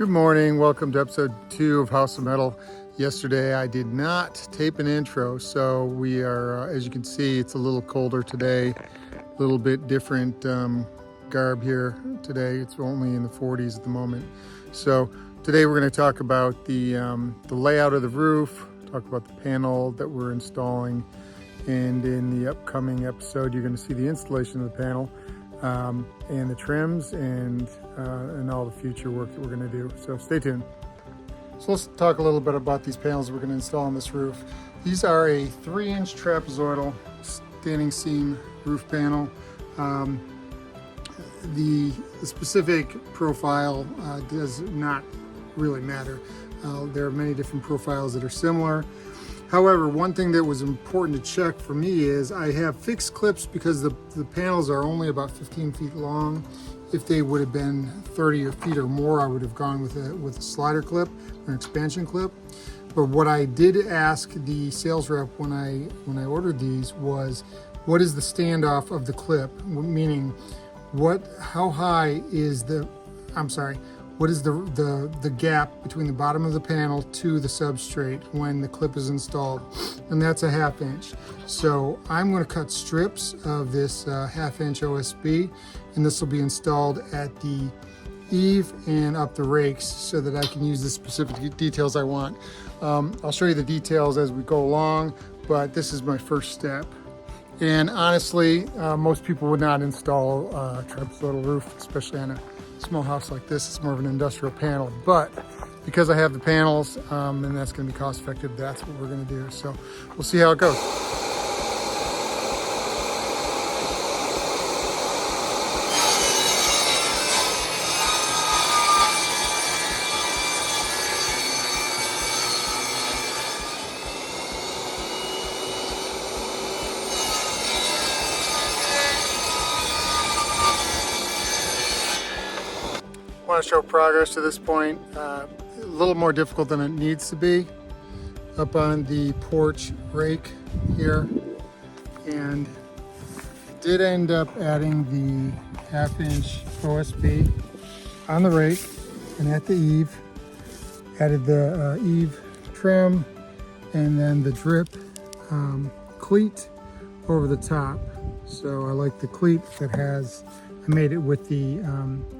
Good morning, welcome to episode 2 of House of Metal. Yesterday I did not tape an intro, so we are, as you can see, it's a little colder today, a little bit different garb here today. It's only in the 40s at the moment. So today we're going to talk about the layout of the roof, talk about the panel that we're installing, and in the upcoming episode you're going to see the installation of the panel. And the trims and all the future work that we're going to do. So stay tuned. So let's talk a little bit about these panels we're going to install on this roof. These are a 3-inch trapezoidal standing seam roof panel. The specific profile does not really matter. There are many different profiles that are similar. However, one thing that was important to check for me is I have fixed clips because the panels are only about 15 feet long. If they would have been 30 feet or more, I would have gone with a slider clip or an expansion clip. But what I did ask the sales rep when I ordered these was, what is the standoff of the clip? Meaning, how high is what is the gap between the bottom of the panel to the substrate when the clip is installed? And that's a 1/2 inch. So I'm going to cut strips of this 1/2 inch OSB, and this will be installed at the eave and up the rakes so that I can use the specific details I want. I'll show you the details as we go along, but this is my first step. And honestly, most people would not install a trapezoidal roof, especially on a small house like this. It's more of an industrial panel, but because I have the panels and that's going to be cost effective, that's what we're going to do. So we'll see how it goes. I want to show progress to this point. A little more difficult than it needs to be up on the porch rake here, and did end up adding the 1/2 inch OSB on the rake and at the eave. Added the eave trim and then the drip cleat over the top. So I like the cleat that has, I made it with the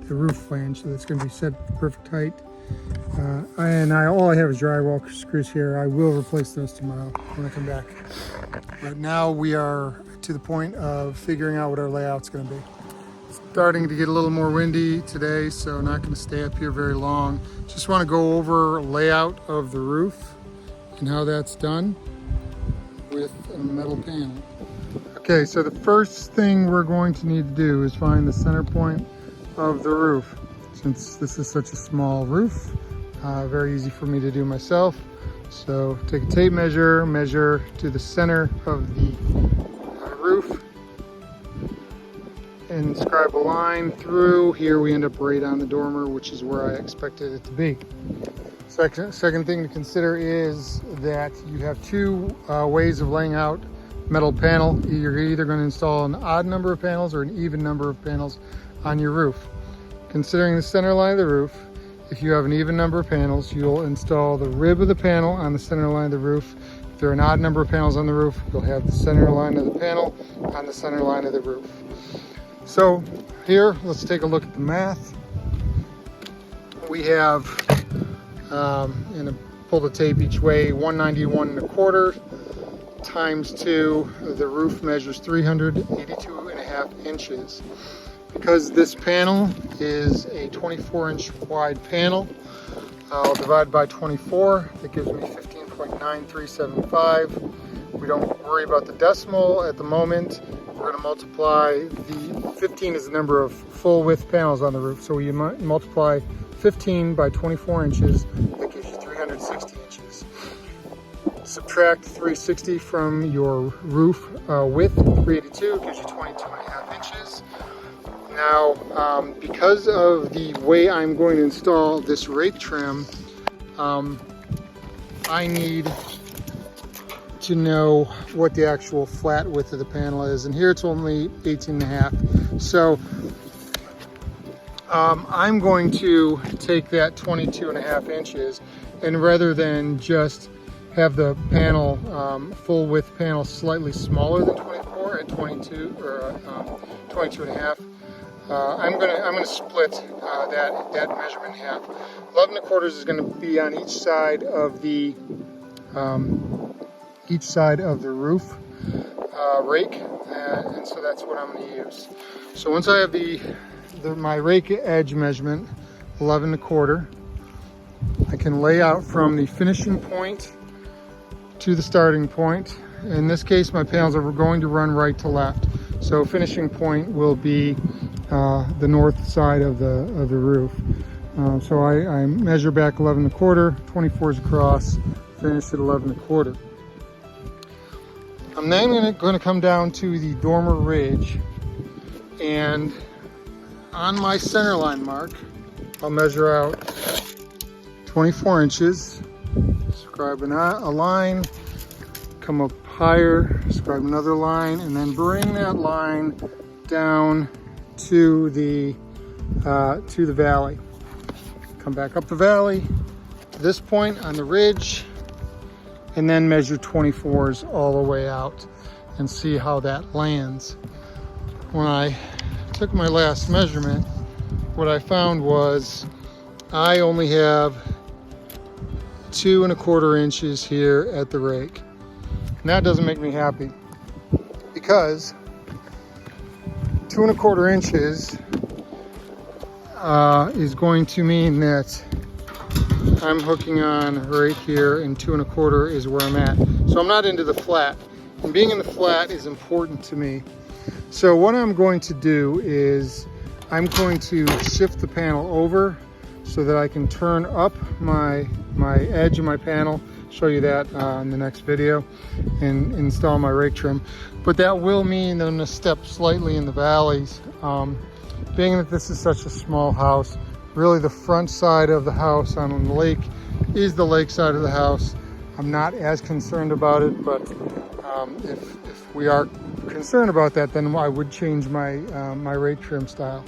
roof flange, so that's going to be set at the perfect height. All I have is drywall screws here. I will replace those tomorrow when I come back. But now we are to the point of figuring out what our layout's going to be. It's starting to get a little more windy today, so not going to stay up here very long. Just want to go over layout of the roof and how that's done with a metal panel. Okay, so the first thing we're going to need to do is find the center point of the roof. Since this is such a small roof, very easy for me to do myself. So take a tape measure to the center of the roof, and inscribe a line through. Here we end up right on the dormer, which is where I expected it to be. Second thing to consider is that you have two ways of laying out metal panel. You're either going to install an odd number of panels or an even number of panels on your roof. Considering the center line of the roof, if you have an even number of panels, you'll install the rib of the panel on the center line of the roof. If there are an odd number of panels on the roof, you'll have the center line of the panel on the center line of the roof. So here, let's take a look at the math. We have, and pull the tape each way, 191 1/4 times 2, the roof measures 382.5 inches. Because this panel is a 24-inch wide panel, I'll divide by 24. That gives me 15.9375. We don't worry about the decimal at the moment. We're going to multiply the 15 is the number of full width panels on the roof. So you multiply 15 by 24 inches, that gives you 360 inches. Subtract 360 from your roof width, 382 gives you 22.5 inches. Now, because of the way I'm going to install this rake trim, I need to know what the actual flat width of the panel is. And here it's only 18.5. So I'm going to take that 22.5 inches, and rather than just have the panel, full width panel slightly smaller than 24 at 22 or 22.5, I'm gonna split that measurement in half. 11.25 is going to be on each side of the roof rake, and so that's what I'm going to use. So once I have my rake edge measurement, 11.25, I can lay out from the finishing point to the starting point. In this case, my panels are going to run right to left. So finishing point will be the north side of the roof. So I measure back 11.25, 24s across, finish at 11.25. I'm then going to come down to the dormer ridge, and on my center line mark, I'll measure out 24 inches, scribe a line, come up higher, scribe another line, and then bring that line down to the valley. Come back up the valley to this point on the ridge, and then measure 24s all the way out and see how that lands. When I took my last measurement, what I found was I only have 2.25 inches here at the rake. And that doesn't make me happy, because 2.25 inches is going to mean that I'm hooking on right here, and 2.25 is where I'm at. So I'm not into the flat, and being in the flat is important to me. So what I'm going to do is I'm going to shift the panel over so that I can turn up my edge of my panel, show you that in the next video, and install my rake trim. But that will mean that I'm going to step slightly in the valleys. Being that this is such a small house, really the front side of the house on the lake is the lake side of the house. I'm not as concerned about it, but if we are concerned about that, then I would change my rake trim style.